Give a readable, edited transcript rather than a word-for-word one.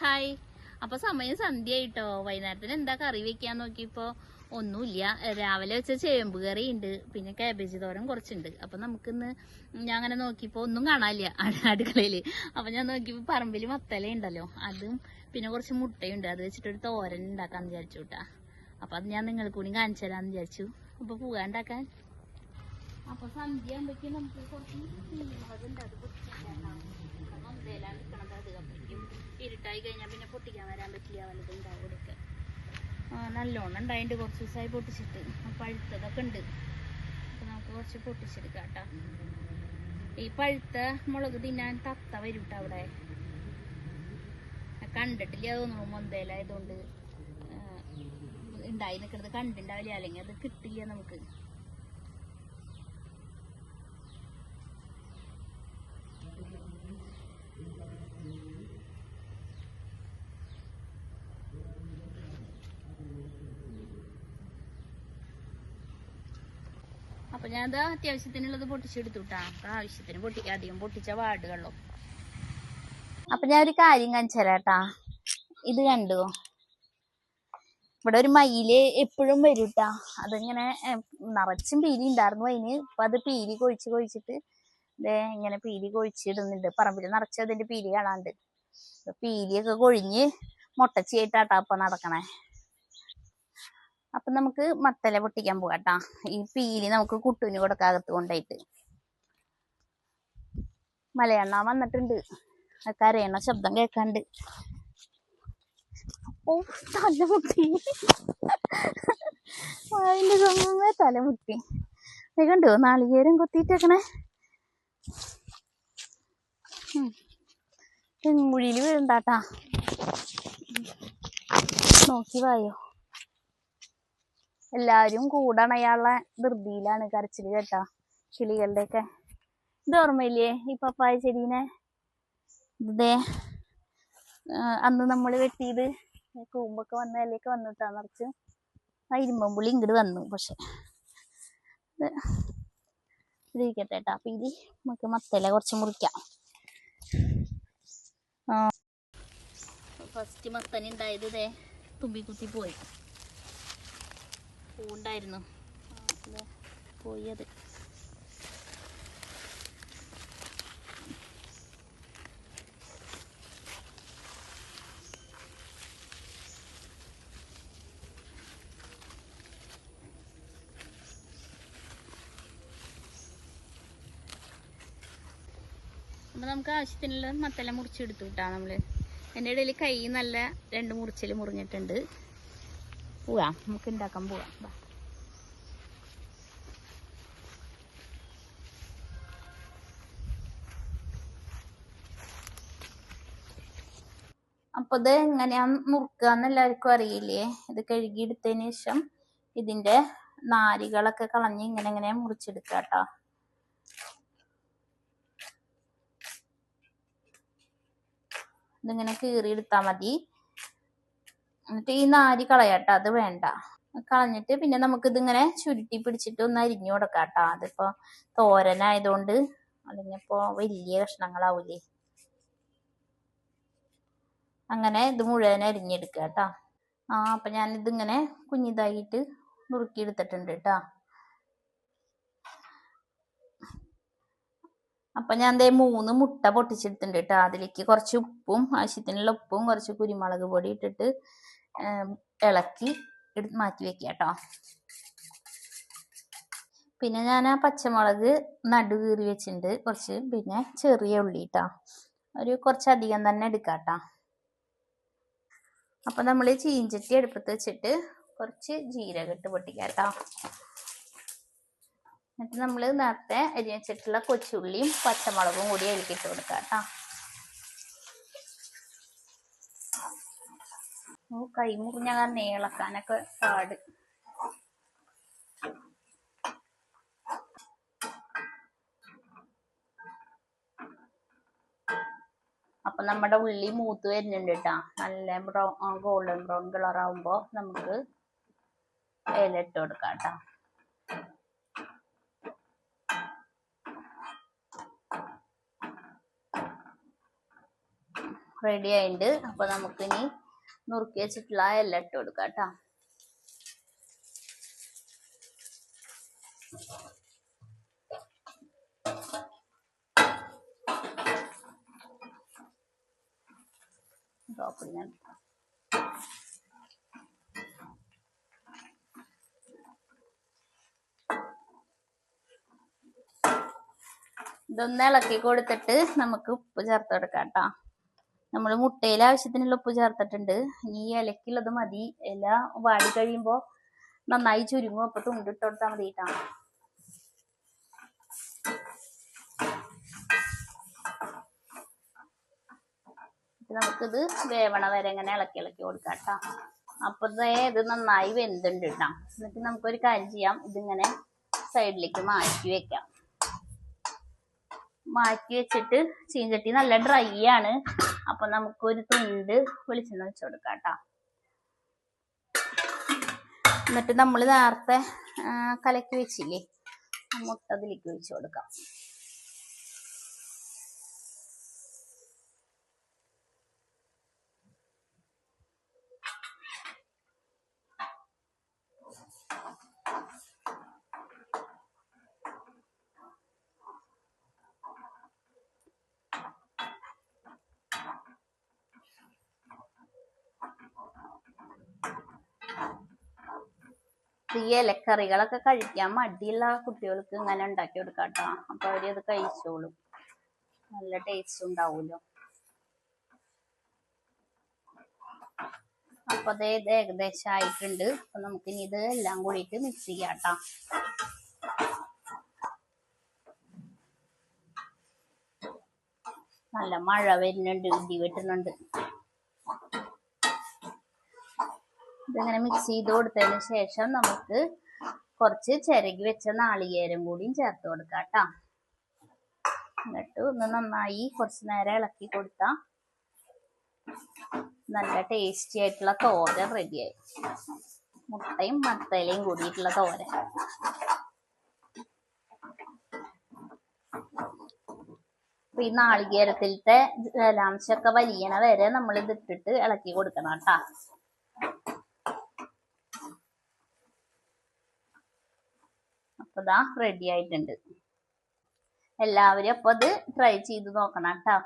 Hi. അപ്പൊ സമയം സന്ധ്യയായിട്ടോ. വൈകുന്നേരത്തിന് എന്താ കറി വെക്കാൻ നോക്കിയപ്പോ ഒന്നുമില്ല. രാവിലെ വെച്ച ചേമ്പ് കറി ഉണ്ട്, പിന്നെ കാബേജ് തോരൻ കുറച്ചുണ്ട്. അപ്പൊ നമുക്കിന്ന് ഞാൻ അങ്ങനെ നോക്കിയപ്പോ ഒന്നും കാണാനില്ല അടുക്കളയില്. അപ്പൊ ഞാൻ നോക്കിയപ്പോ പറമ്പില് മത്തല ഉണ്ടല്ലോ, അതും പിന്നെ കുറച്ച് മുട്ടയുണ്ട്. അത് വെച്ചിട്ടൊരു തോരൻ ഉണ്ടാക്കാന്ന് വിചാരിച്ചു കേട്ടാ. അപ്പൊ അത് ഞാൻ നിങ്ങൾക്ക് കൂടി കാണിച്ചു തരാന്ന് വിചാരിച്ചു. അപ്പൊ പോകാണ്ടാക്കാൻ. അപ്പൊ സന്ധ്യ ആകുമ്പോഴേക്കും നമുക്ക് കുറച്ച് ഉണ്ട്, അത് പൊട്ടിച്ചിട്ടുണ്ടാവും. മൊന്തയിലാണ് നിൽക്കണത്. അത് അപ്പോഴേക്കും ഇരുട്ടായി കഴിഞ്ഞാൽ പിന്നെ പൊട്ടിക്കാൻ വരാൻ പറ്റില്ല, വല്ലതും ഉണ്ടാവും ഇവിടെയൊക്കെ. നല്ലോണം ഉണ്ടായിട്ടുണ്ട്, കുറച്ച് ദിവസമായി പൊട്ടിച്ചിട്ട്. പഴുത്തതൊക്കെ ഉണ്ട്. അപ്പൊ നമുക്ക് കുറച്ച് പൊട്ടിച്ചെടുക്കാം കേട്ടോ. ഈ പഴുത്ത മുളക് തിന്നാൻ തത്ത വരും കേട്ടോ അവിടെ. കണ്ടിട്ടില്ല തോന്നുന്നു, മൊന്തയിലായതുകൊണ്ട് ഉണ്ടായി നിൽക്കുന്നത് കണ്ടിണ്ടാവില്ല, അല്ലെങ്കിൽ അത് കിട്ടില്ല നമുക്ക്. അപ്പൊ ഞാനത് അത്യാവശ്യത്തിനുള്ളത് പൊട്ടിച്ചെടുത്തുട്ടാ. ആവശ്യത്തിന് അധികം പൊട്ടിച്ച വാടുകളോ. അപ്പൊ ഞാൻ ഒരു കാര്യം കാണിച്ചു തരാട്ടാ. ഇത് കണ്ടോ, ഇവിടെ ഒരു മയില് എപ്പോഴും വരൂട്ടാ. അതിങ്ങനെ നിറച്ചും പീലി ഉണ്ടായിരുന്നു അതിന്. ഇപ്പൊ അത് പീലി കൊഴിച്ചിട്ട് ഇങ്ങനെ പീലി കൊഴിച്ചിടുന്നുണ്ട്. പറമ്പിൽ നിറച്ച് അതിന്റെ പീലി കാണാണ്ട്. പീലിയൊക്കെ കൊഴിഞ്ഞ് മുട്ടച്ചിയായിട്ടാട്ടാ അപ്പൊ നടക്കണേ. അപ്പൊ നമുക്ക് മത്തല പൊട്ടിക്കാൻ പോകാട്ടാ. ഈ പീലി നമുക്ക് കുട്ടുവിന് കൊടുക്കാം അകത്ത് കൊണ്ടായിട്ട്. മലയണ്ണ വന്നിട്ടുണ്ട്, കരയണ ശബ്ദം കേൾക്കാണ്ട്. ഓ, തലമുട്ടി. അതിന്റെ സ്വന്തമേ തലമുട്ടി. നീ കണ്ടോ നാളികേരം കൊത്തിയിട്ടേക്കണേ. തെങ്ങുഴിയില് വീഴണ്ടാട്ടാ, നോക്കി വായോ. എല്ലാരും കൂടണയാളുടെ ധൃതിയിലാണ്, കരച്ചില് കേട്ടാ കിളികളുടെ ഒക്കെ. ഇത് ഓർമ്മയില്ലേ ഈ പപ്പായ ചെടീനെ? ഇതേ അന്ന് നമ്മള് വെട്ടിയത് കൂമ്പൊക്കെ വന്ന ഇലയൊക്കെ വന്നിട്ടാ നിറച്ച്. ആ ഇരുമ്പമ്പുള്ളി ഇങ്ങോട്ട് വന്നു. പക്ഷെ ഇരിക്കട്ടെ കേട്ടാ. അപ്പൊ ഇത് നമുക്ക് മത്തല കുറച്ച് മുറിക്കാം. ഫസ്റ്റ് മത്തന് ഉണ്ടായത് ഇതേ തുമ്പി കുത്തി പോയി. പൂണ്ടായിരുന്നു, പോയി അത്. അപ്പൊ നമുക്ക് ആവശ്യത്തിനുള്ള മത്തല മുറിച്ചെടുത്തു കിട്ടാ നമ്മള്. എൻ്റെ ഇടയിൽ കൈ നല്ല 2 മുറിച്ചിൽ മുറിഞ്ഞിട്ടുണ്ട്. പോവാം, നമുക്ക് ഉണ്ടാക്കാൻ പോവാം. അപ്പൊ ഇത് എങ്ങനെയാ മുറുക്കാന്ന് എല്ലാവർക്കും അറിയില്ലേ? ഇത് കഴുകിയെടുത്തതിന് ശേഷം ഇതിന്റെ നാരുകളൊക്കെ കളഞ്ഞ് ഇങ്ങനെ മുറിച്ചെടുക്കുക കേട്ടോ. ഇതിങ്ങനെ കീറിയെടുത്താൽ മതി. എന്നിട്ട് ഈ നാരി കളയാട്ടോ, അത് വേണ്ട. കളഞ്ഞിട്ട് പിന്നെ നമുക്ക് ഇതിങ്ങനെ ചുരുട്ടി പിടിച്ചിട്ട് ഒന്ന് അരിഞ്ഞു കൊടുക്കാം കേട്ടോ. അതിപ്പോ തോരനായതുകൊണ്ട് അല്ലെങ്കിൽ ഇപ്പോ വലിയ കഷ്ണങ്ങളാവൂലേ. അങ്ങനെ ഇത് മുഴുവൻ അരിഞ്ഞെടുക്കുക കേട്ടോ. അപ്പൊ ഞാനിതിങ്ങനെ കുഞ്ഞിതായിട്ട് നുറുക്കി എടുത്തിട്ടുണ്ട് കേട്ടോ. അപ്പൊ ഞാൻ 3 മുട്ട പൊട്ടിച്ചെടുത്തിട്ടുണ്ട് കേട്ടോ. അതിലേക്ക് കുറച്ച് ഉപ്പും, ആവശ്യത്തിനുള്ള ഉപ്പും കുറച്ച് കുരുമുളക് പൊടി ഇട്ടിട്ട് ഇളക്കി മാറ്റി വെക്കുക കേട്ടോ. പിന്നെ ഞാൻ ആ പച്ചമുളക് നടു കീറി വെച്ചിട്ടുണ്ട് കുറച്ച്, പിന്നെ ചെറിയ ഉള്ളി കേട്ടോ. കുറച്ചധികം തന്നെ എടുക്കാം കേട്ടോ. അപ്പൊ നമ്മൾ ചീഞ്ചട്ടി അടുപ്പത്ത് വെച്ചിട്ട് കുറച്ച് ജീരകം ഇട്ട് പൊട്ടിക്കാം കേട്ടോ. എന്നിട്ട് നമ്മൾ നേരത്തെ അരി വെച്ചിട്ടുള്ള കൊച്ചുള്ളിയും പച്ചമുളകും കൂടി അതിലേക്ക് ഇട്ട് കൊടുക്കാം കേട്ടോ. കൈ മുറിഞ്ഞ കാരണം ഇളക്കാനൊക്കെ പാട്. അപ്പൊ നമ്മുടെ ഉള്ളി മൂത്ത് വരുന്നുണ്ട് കേട്ടോ. നല്ല ഗോൾഡൻ ബ്രൗൺ കളർ ആവുമ്പോ നമുക്ക് ഇല ഇട്ട് കൊടുക്കാം കേട്ടോ. റെഡി ആയിട്ടുണ്ട്. അപ്പൊ നമുക്കിനി നുറുക്കി വെച്ചിട്ടുള്ള എല്ലാം ഇട്ട് കൊടുക്കാം കേട്ടോ. ഇതൊന്ന് ഇളക്കി കൊടുത്തിട്ട് നമുക്ക് ഉപ്പ് ചേർത്ത് കൊടുക്കാം കേട്ടോ. നമ്മൾ മുട്ടയിൽ ആവശ്യത്തിനുള്ള ഉപ്പ് ചേർത്തിട്ടുണ്ട്. ഇനി ഈ ഇലക്കുള്ളത് മതി. ഇല വാടി കഴിയുമ്പോൾ നന്നായി ചുരുങ്ങും. അപ്പൊ തുണ്ടിട്ട് കൊടുത്താൽ മതി കേട്ടോ. നമുക്കിത് വേവണ വരെ ഇങ്ങനെ ഇളക്കി കൊടുക്കാം കേട്ടോ. അപ്പൊ ഇത് നന്നായി വെന്തുണ്ട് കേട്ടോ. എന്നിട്ട് നമുക്കൊരു കാര്യം ചെയ്യാം, ഇതിങ്ങനെ സൈഡിലേക്ക് മാറ്റി വെക്കാം. മാറ്റി വെച്ചിട്ട് ചീഞ്ചട്ടി നല്ല ഡ്രൈ ആണ്. അപ്പൊ നമുക്കൊരു തുണ്ട് വെളിച്ചെണ്ണ വെച്ച് കൊടുക്കാം കേട്ടോ. എന്നിട്ട് നമ്മൾ നേരത്തെ കലക്കി വെച്ചില്ലേ, മുട്ട അതിലേക്ക് വെച്ച് കൊടുക്കാം. ഈ ഇലക്കറികളൊക്കെ കഴിക്കാൻ മടിയുള്ള കുട്ടികൾക്ക് ഇങ്ങനെ ഉണ്ടാക്കി കൊടുക്കാം കേട്ടോ. അപ്പൊ അവരത് കഴിച്ചോളും. നല്ല ടേസ്റ്റ് ഉണ്ടാവുമല്ലോ. അപ്പൊ ഇത് ഏകദേശം ആയിട്ടുണ്ട്. അപ്പൊ നമുക്കിനി ഇത് എല്ലാം കൂടിയിട്ട് മിക്സ് ചെയ്യാം കേട്ടോ. നല്ല മഴ വരുന്നുണ്ട്, ഇടി വെട്ടുന്നുണ്ട്. ഇതിങ്ങനെ മിക്സ് ചെയ്ത് കൊടുത്തതിന് ശേഷം നമുക്ക് കുറച്ച് ചിരകി വെച്ച നാളികേരം കൂടിയും ചേർത്ത് കൊടുക്കാം കേട്ടോ. എന്നിട്ട് ഒന്ന് നന്നായി കുറച്ച് നേരം ഇളക്കി കൊടുത്താൽ നല്ല ടേസ്റ്റി ആയിട്ടുള്ള തോരൻ റെഡിയായി. മുട്ടയും മത്തയിലയും കൂടിയിട്ടുള്ള തോരൻ. അപ്പൊ ഈ നാളികേരത്തിലത്തെ ജലാംശമൊക്കെ വലിയണ വരെ നമ്മൾ ഇതിട്ടിട്ട് ഇളക്കി കൊടുക്കണം കേട്ടോ. അപ്പൊ ഇതാ റെഡി ആയിട്ടുണ്ട്. എല്ലാവരും അപ്പൊ അത് ട്രൈ ചെയ്ത് നോക്കണം കേട്ടോ.